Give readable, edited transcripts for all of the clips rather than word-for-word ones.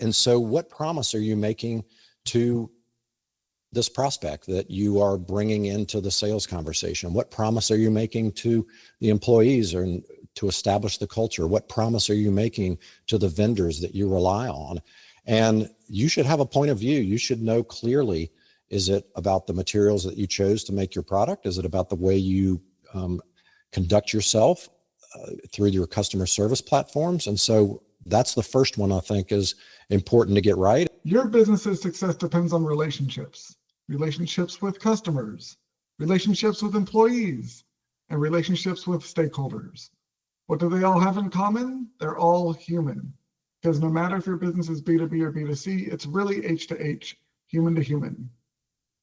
And so what promise are you making to this prospect that you are bringing into the sales conversation? What promise are you making to the employees or to establish the culture? What promise are you making to the vendors that you rely on? And you should have a point of view. You should know clearly, is it about the materials that you chose to make your product? Is it about the way you conduct yourself through your customer service platforms? And so that's the first one I think is important to get right. Your business's success depends on relationships with customers, relationships with employees, and relationships with stakeholders. What do they all have in common? They're all human. Because no matter if your business is B2B or B2C, it's really H to H, human to human.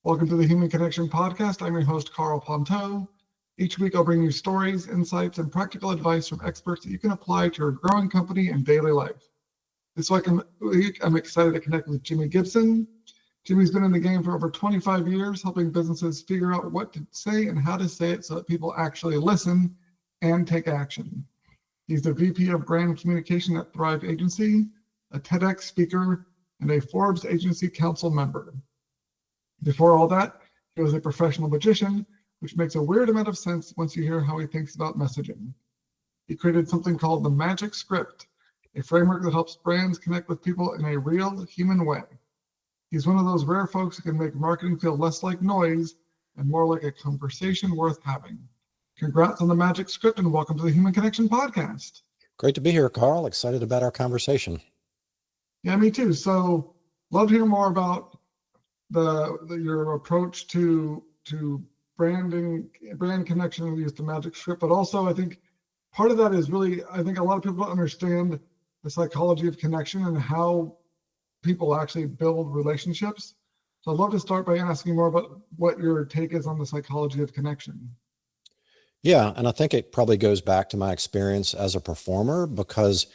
Welcome to the Human Connection Podcast. I'm your host, Carl Ponto. Each week, I'll bring you stories, insights, and practical advice from experts that you can apply to your growing company and daily life. This week, I'm excited to connect with Jimi Gibson. Jimi's been in the game for over 25 years, helping businesses figure out what to say and how to say it so that people actually listen and take action. He's the VP of Brand Communication at Thrive Agency, a TEDx speaker, and a Forbes Agency Council member. Before all that, he was a professional magician, which makes a weird amount of sense once you hear how he thinks about messaging. He created something called the Magic Script, a framework that helps brands connect with people in a real human way. He's one of those rare folks who can make marketing feel less like noise and more like a conversation worth having. Congrats on the Magic Script and welcome to the Human Connection Podcast. Great to be here, Carl. Excited about our conversation. Yeah, me too. So love to hear more about your approach to branding, brand connection. We use the Magic Script, but also I think part of that is really, I think a lot of people don't understand the psychology of connection and how people actually build relationships. So I'd love to start by asking more about what your take is on the psychology of connection. Yeah, and I think it probably goes back to my experience as a performer, because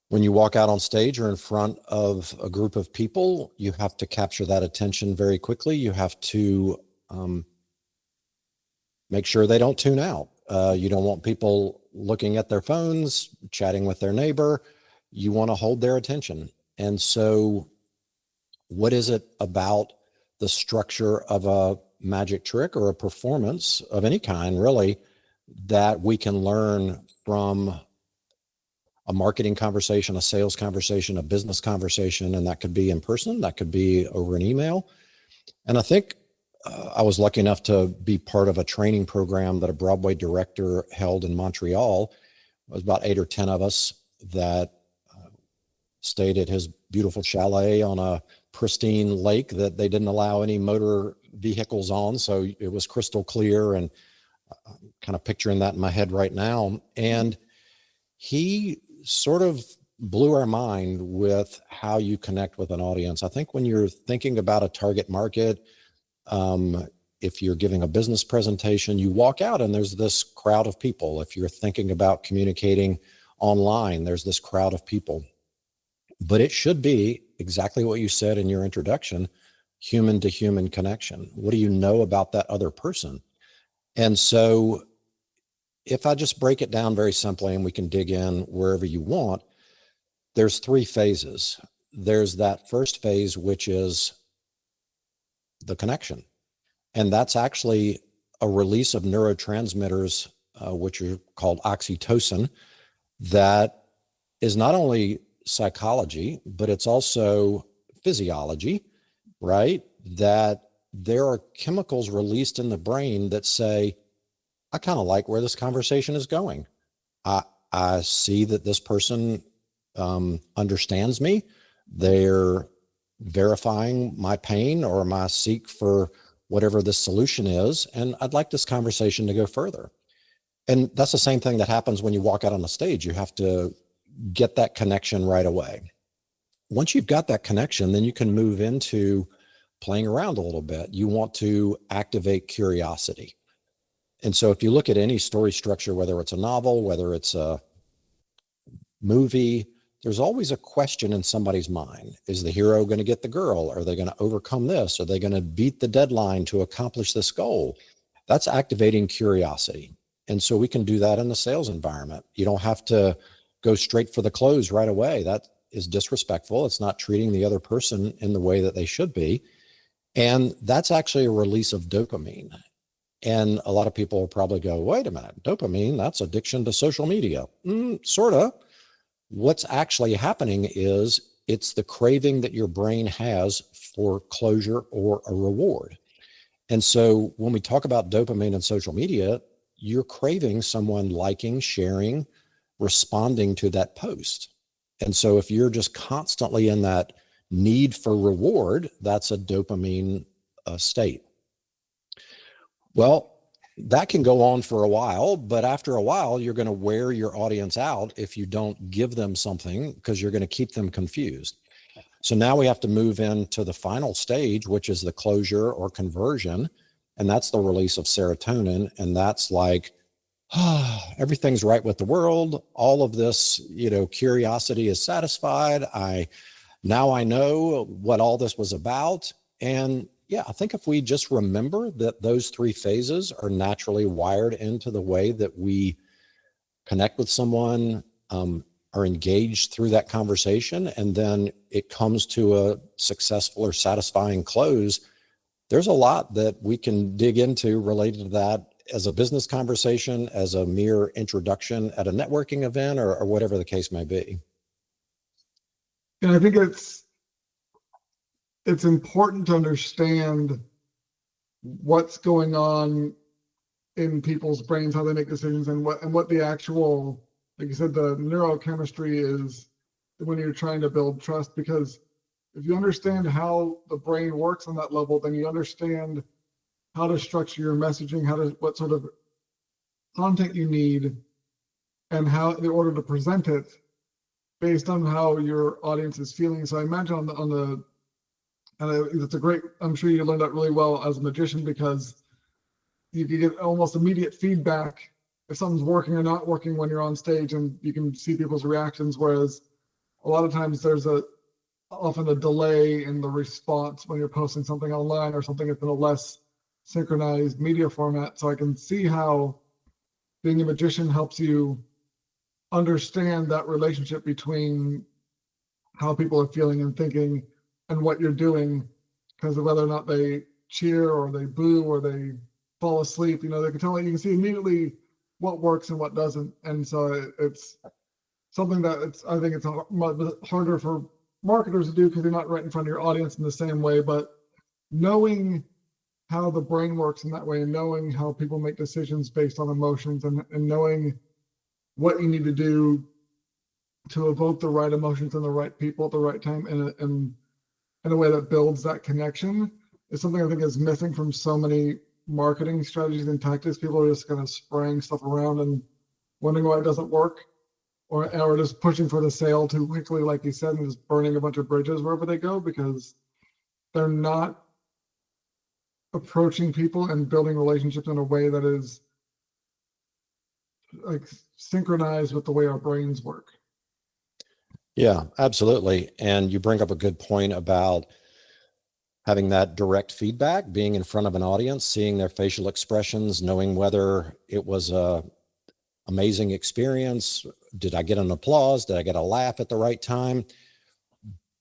when you walk out on stage or in front of a group of people, you have to capture that attention very quickly. You have to make sure they don't tune out. You don't want people looking at their phones, chatting with their neighbor. You want to hold their attention. And so what is it about the structure of a magic trick or a performance of any kind, really, that we can learn from a marketing conversation, a sales conversation, a business conversation? And that could be in person, that could be over an email. And I think I was lucky enough to be part of a training program that a Broadway director held in Montreal. It was about 8 or 10 of us that stayed at his beautiful chalet on a pristine lake that they didn't allow any motor vehicles on. So it was crystal clear, and I'm kind of picturing that in my head right now. And he sort of blew our mind with how you connect with an audience. I think when you're thinking about a target market, if you're giving a business presentation, you walk out and there's this crowd of people. If you're thinking about communicating online, there's this crowd of people. But it should be exactly what you said in your introduction, human to human connection. What do you know about that other person? And so if I just break it down very simply, and we can dig in wherever you want, there's 3 phases. There's that first phase, which is the connection. And that's actually a release of neurotransmitters, which are called oxytocin, that is not only psychology, but it's also physiology, right? That there are chemicals released in the brain that say, I kind of like where this conversation is going. I see that this person understands me. They're verifying my pain or my seek for whatever the solution is. And I'd like this conversation to go further. And that's the same thing that happens when you walk out on the stage. You have to get that connection right away. Once you've got that connection, then you can move into playing around a little bit. You want to activate curiosity. And so if you look at any story structure, whether it's a novel, whether it's a movie, there's always a question in somebody's mind. Is the hero going to get the girl? Are they going to overcome this? Are they going to beat the deadline to accomplish this goal? That's activating curiosity. And so we can do that in the sales environment. You don't have to go straight for the close right away. is disrespectful. It's not treating the other person in the way that they should be. And that's actually a release of dopamine. And a lot of people will probably go, wait a minute, dopamine, that's addiction to social media. Sort of. What's actually happening is it's the craving that your brain has for closure or a reward. And so when we talk about dopamine and social media, you're craving someone liking, sharing, responding to that post. And so if you're just constantly in that need for reward, that's a dopamine state. Well, that can go on for a while, but after a while, you're going to wear your audience out if you don't give them something, because you're going to keep them confused. So now we have to move into the final stage, which is the closure or conversion. And that's the release of serotonin. And that's like, everything's right with the world. All of this, curiosity is satisfied. Now I know what all this was about. And yeah, I think if we just remember that those three phases are naturally wired into the way that we connect with someone, are engaged through that conversation, and then it comes to a successful or satisfying close, there's a lot that we can dig into related to that as a business conversation, as a mere introduction at a networking event, or whatever the case may be. And I think it's important to understand what's going on in people's brains, how they make decisions, and what the actual, like you said, the neurochemistry is when you're trying to build trust. Because if you understand how the brain works on that level, then you understand how to structure your messaging, what sort of content you need, and how in order to present it based on how your audience is feeling. So I imagine and it's a great, I'm sure you learned that really well as a magician, because you can get almost immediate feedback if something's working or not working when you're on stage, and you can see people's reactions. Whereas a lot of times there's often a delay in the response when you're posting something online or something that's in a less synchronized media format. So I can see how being a magician helps you understand that relationship between how people are feeling and thinking and what you're doing, because of whether or not they cheer or they boo or they fall asleep. They can tell, you can see immediately what works and what doesn't. And so it's something that I think it's harder for marketers to do, because they're not right in front of your audience in the same way. But knowing how the brain works in that way, and knowing how people make decisions based on emotions, and knowing what you need to do to evoke the right emotions and the right people at the right time in a way that builds that connection is something I think is missing from so many marketing strategies and tactics. People are just kind of spraying stuff around and wondering why it doesn't work, or just pushing for the sale too quickly, like you said, and just burning a bunch of bridges wherever they go, because they're not approaching people and building relationships in a way that is like synchronized with the way our brains work. Yeah, absolutely. And you bring up a good point about having that direct feedback, being in front of an audience, seeing their facial expressions, knowing whether it was a amazing experience. Did I get an applause? Did I get a laugh at the right time?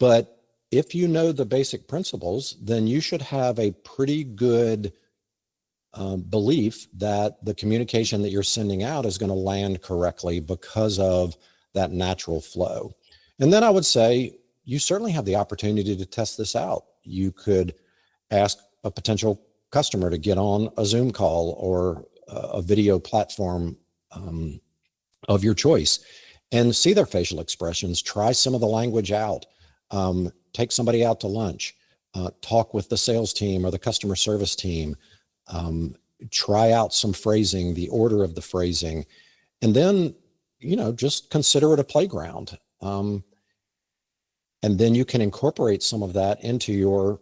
But if you know the basic principles, then you should have a pretty good belief that the communication that you're sending out is going to land correctly because of that natural flow. And then I would say you certainly have the opportunity to test this out. You could ask a potential customer to get on a Zoom call or a video platform of your choice and see their facial expressions. Try some of the language out. Take somebody out to lunch. Talk with the sales team or the customer service team. Try out some phrasing, the order of the phrasing, and then, just consider it a playground. And then you can incorporate some of that into your,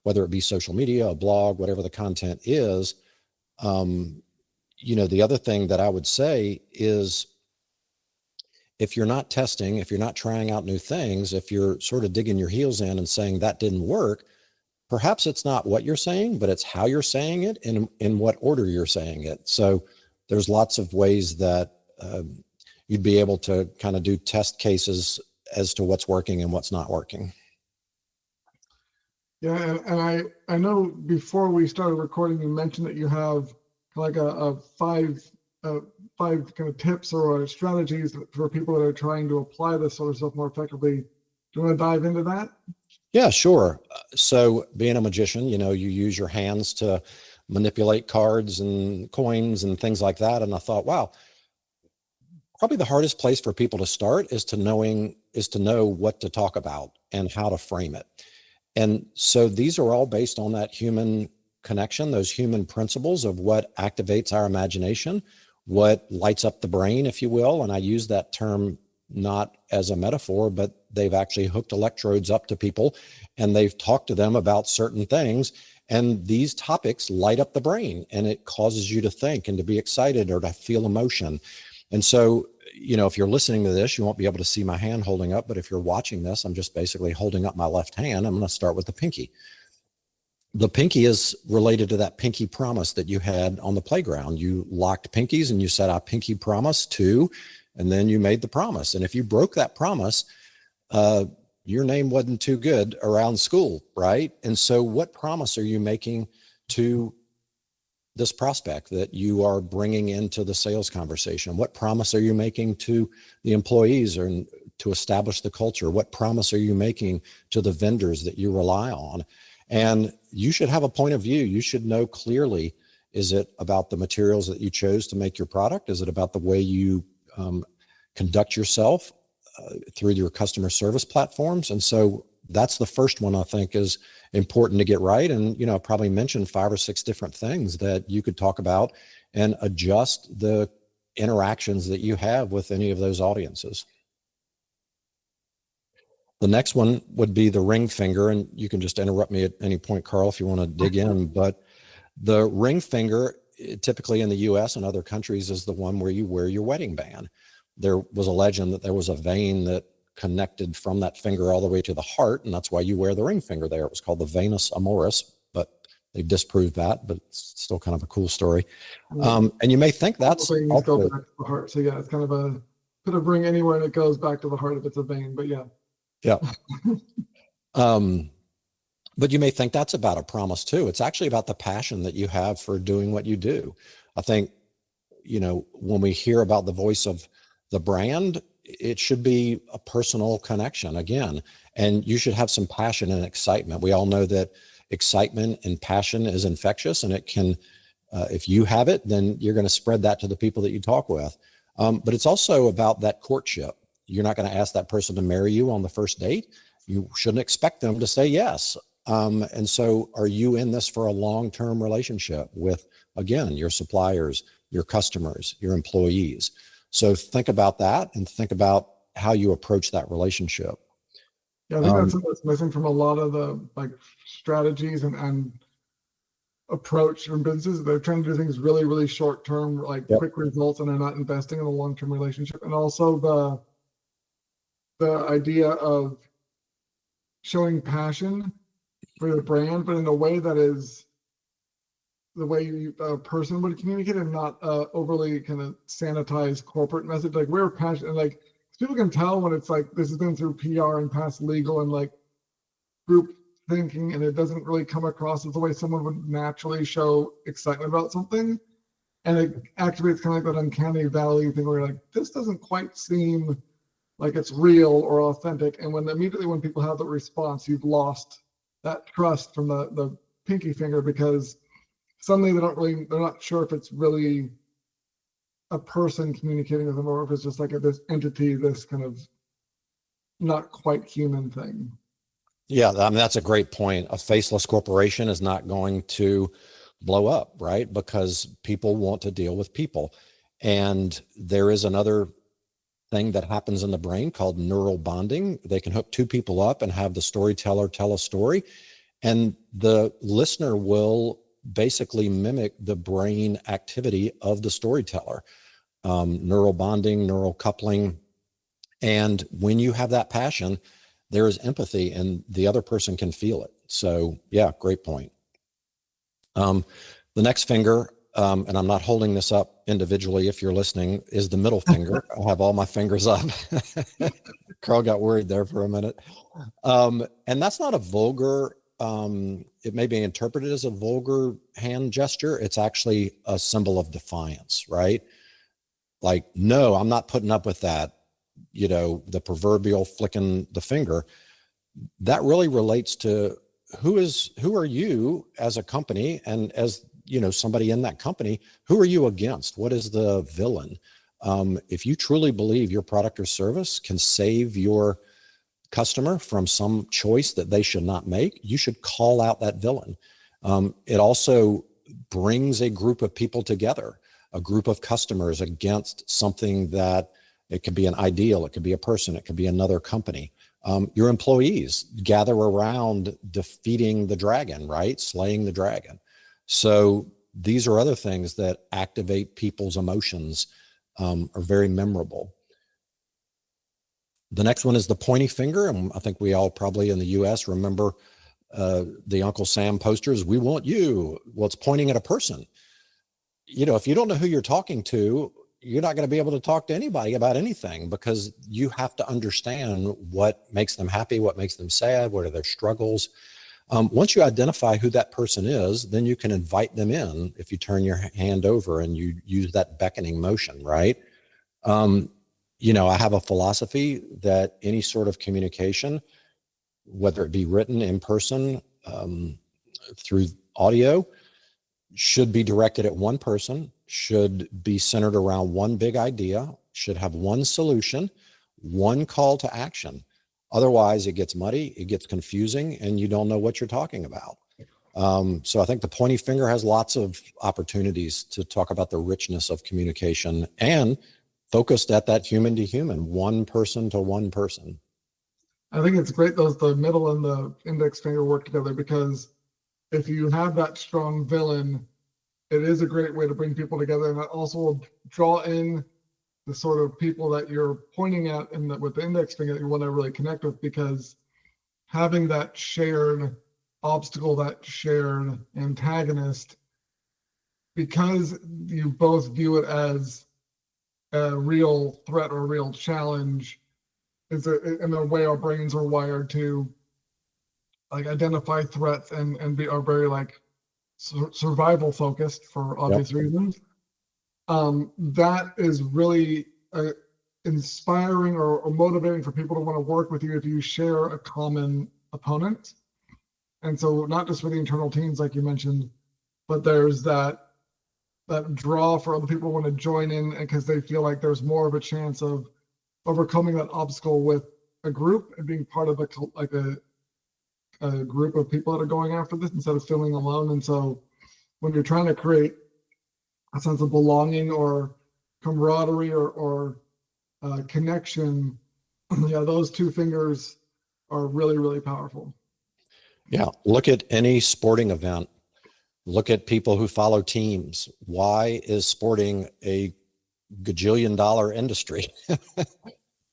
whether it be social media, a blog, whatever the content is. The other thing that I would say is, if you're not testing, if you're not trying out new things, if you're sort of digging your heels in and saying that didn't work, perhaps it's not what you're saying, but it's how you're saying it and in what order you're saying it. So there's lots of ways that you'd be able to kind of do test cases as to what's working and what's not working. Yeah, and I know before we started recording, you mentioned that you have like a five kind of tips or strategies for people that are trying to apply this sort of stuff more effectively. Do you want to dive into that? Yeah, sure. So being a magician, you know, you use your hands to manipulate cards and coins and things like that. And I thought, wow, probably the hardest place for people to start is to know what to talk about and how to frame it. And so these are all based on that human connection, those human principles of what activates our imagination, what lights up the brain, if you will. And I use that term not as a metaphor, but they've actually hooked electrodes up to people and they've talked to them about certain things. And these topics light up the brain and it causes you to think and to be excited or to feel emotion. And so, you know, if you're listening to this, you won't be able to see my hand holding up, but if you're watching this, I'm just basically holding up my left hand. I'm going to start with the pinky. The pinky is related to that pinky promise that you had on the playground. You locked pinkies and you said, I pinky promise to, and then you made the promise. And if you broke that promise, your name wasn't too good around school, right? And so what promise are you making to this prospect that you are bringing into the sales conversation? What promise are you making to the employees or to establish the culture? What promise are you making to the vendors that you rely on? And you should have a point of view. You should know clearly, is it about the materials that you chose to make your product? Is it about the way you conduct yourself through your customer service platforms? And so that's the first one I think is important to get right. And, you know, I probably mentioned 5 or 6 different things that you could talk about and adjust the interactions that you have with any of those audiences. The next one would be the ring finger, and you can just interrupt me at any point, Carl, if you want to dig in. But the ring finger, typically in the US and other countries, is the one where you wear your wedding band. There was a legend that there was a vein that connected from that finger all the way to the heart, and that's why you wear the ring finger there. It was called the venus amoris, but they've disproved that, but it's still kind of a cool story. And you may think that's also go back to the heart. So yeah, it's kind of a put a ring anywhere and it goes back to the heart if it's a vein, but yeah. Yeah. But you may think that's about a promise too. It's actually about the passion that you have for doing what you do. I think, you know, when we hear about the voice of the brand, it should be a personal connection again, and you should have some passion and excitement. We all know that excitement and passion is infectious, and it can, if you have it, then you're going to spread that to the people that you talk with. But it's also about that courtship. You're not going to ask that person to marry you on the first date. You shouldn't expect them to say yes. And so are you in this for a long-term relationship with, again, your suppliers, your customers, your employees? So think about that and think about how you approach that relationship. Yeah, I think that's what's missing from a lot of the like strategies and approach from businesses. They're trying to do things really, really short term, like quick results, and they're not investing in a long-term relationship. And also the idea of showing passion for the brand, but in a way that is the way a person would communicate and not overly kind of sanitized corporate message. Like we're passionate, like people can tell when it's like this has been through PR and past legal and like group thinking, and it doesn't really come across as the way someone would naturally show excitement about something. And it activates kind of like that uncanny valley thing where you're like, this doesn't quite seem like it's real or authentic. And when immediately when people have the response, you've lost that trust from the pinky finger, because suddenly they're not sure if it's really a person communicating with them or if it's just like this entity, this kind of not quite human thing. Yeah, I mean, that's a great point. A faceless corporation is not going to blow up, right? Because people want to deal with people. And there is another thing that happens in the brain called neural bonding. They can hook 2 people up and have the storyteller tell a story, and the listener will basically mimic the brain activity of the storyteller. Neural bonding, neural coupling. And when you have that passion, there is empathy and the other person can feel it. So yeah, great point. The next finger, and I'm not holding this up individually if you're listening, is the middle finger. I have all my fingers up. Carl got worried there for a minute. And that's not a vulgar, it may be interpreted as a vulgar hand gesture. It's actually a symbol of defiance, right? Like, no, I'm not putting up with that. You know, the proverbial flicking the finger. That really relates to who are you as a company, and as, you know, somebody in that company, who are you against? What is the villain? If you truly believe your product or service can save your customer from some choice that they should not make, you should call out that villain. It also brings a group of people together, a group of customers against something that, it could be an ideal, it could be a person, it could be another company. Your employees gather around defeating the dragon, right? Slaying the dragon. So these are other things that activate people's emotions, are very memorable. The next one is the pointy finger. And I think we all probably in the US remember the Uncle Sam posters, "We want you." Well, it's pointing at a person. You know, if you don't know who you're talking to, you're not going to be able to talk to anybody about anything, because you have to understand what makes them happy, what makes them sad, what are their struggles. Once you identify who that person is, then you can invite them in if you turn your hand over and you use that beckoning motion, right? You know, I have a philosophy that any sort of communication, whether it be written, in person, through audio, should be directed at one person, should be centered around one big idea, should have one solution, one call to action. Otherwise, it gets muddy, it gets confusing, and you don't know what you're talking about. So I think the pointy finger has lots of opportunities to talk about the richness of communication, and focused at that human to human, one person to one person. I think it's great those the middle and the index finger work together, because if you have that strong villain, it is a great way to bring people together, and that also will draw in the sort of people that you're pointing at, and with the index finger that you want to really connect with, because having that shared obstacle, that shared antagonist, because you both view it as a real threat or a real challenge, is in a way our brains are wired to like identify threats and are very like survival focused for obvious reasons. That is really inspiring or motivating for people to want to work with you if you share a common opponent. And so not just for the internal teams, like you mentioned, but there's that draw for other people who want to join in, because they feel like there's more of a chance of overcoming that obstacle with a group and being part of a group of people that are going after this instead of feeling alone. And so when you're trying to create a sense of belonging or camaraderie or connection, yeah, those two fingers are really, really powerful. Yeah, look at any sporting event. Look at people who follow teams. Why is sporting a gajillion-dollar industry?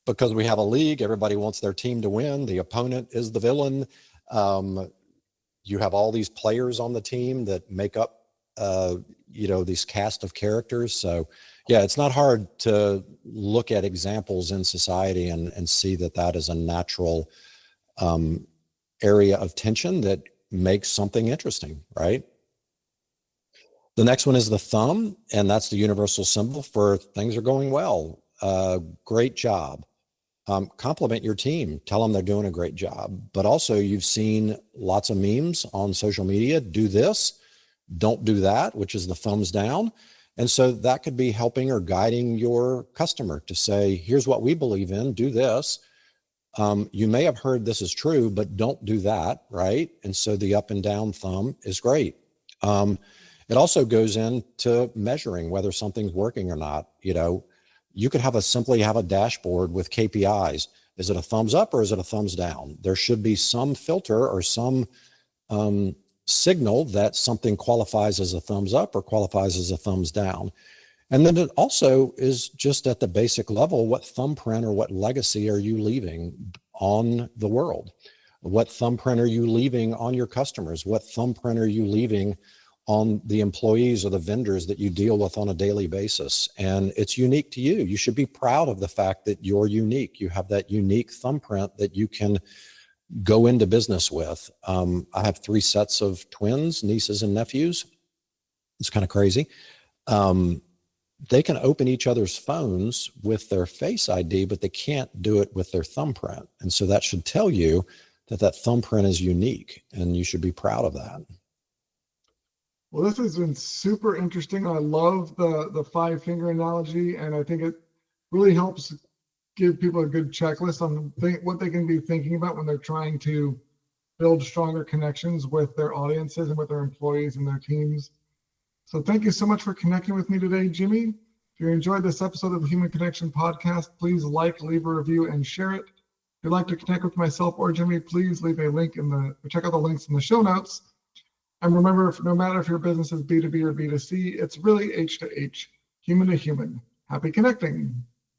Because we have a league, everybody wants their team to win, the opponent is the villain. You have all these players on the team that make up, you know, these cast of characters. So yeah, it's not hard to look at examples in society and see that that is a natural area of tension that makes something interesting, right? The next one is the thumb, and that's the universal symbol for things are going well. Great job. Compliment your team, tell them they're doing a great job. But also, you've seen lots of memes on social media, do this, don't do that, which is the thumbs down. And so that could be helping or guiding your customer to say, here's what we believe in, do this. You may have heard this is true, but don't do that, right? And so the up and down thumb is great. It also goes into measuring whether something's working or not. You know, you could simply have a dashboard with KPIs. Is it a thumbs up or is it a thumbs down? There should be some filter or some signal that something qualifies as a thumbs up or qualifies as a thumbs down. And then it also is just at the basic level, what thumbprint or what legacy are you leaving on the world? What thumbprint are you leaving on your customers? What thumbprint are you leaving on the employees or the vendors that you deal with on a daily basis. And it's unique to you. You should be proud of the fact that you're unique. You have that unique thumbprint that you can go into business with. I have 3 sets of twins, nieces and nephews. It's kind of crazy. They can open each other's phones with their Face ID, but they can't do it with their thumbprint. And so that should tell you that that thumbprint is unique, and you should be proud of that. Well, this has been super interesting. I love the 5-finger analogy, and I think it really helps give people a good checklist on what they can be thinking about when they're trying to build stronger connections with their audiences and with their employees and their teams. So thank you so much for connecting with me today, Jimmy. If you enjoyed this episode of the Human Connection Podcast, please like, leave a review, and share it. If you'd like to connect with myself or Jimmy, please leave a link check out the links in the show notes. And remember, no matter if your business is B2B or B2C, it's really H to H, human to human. Happy connecting.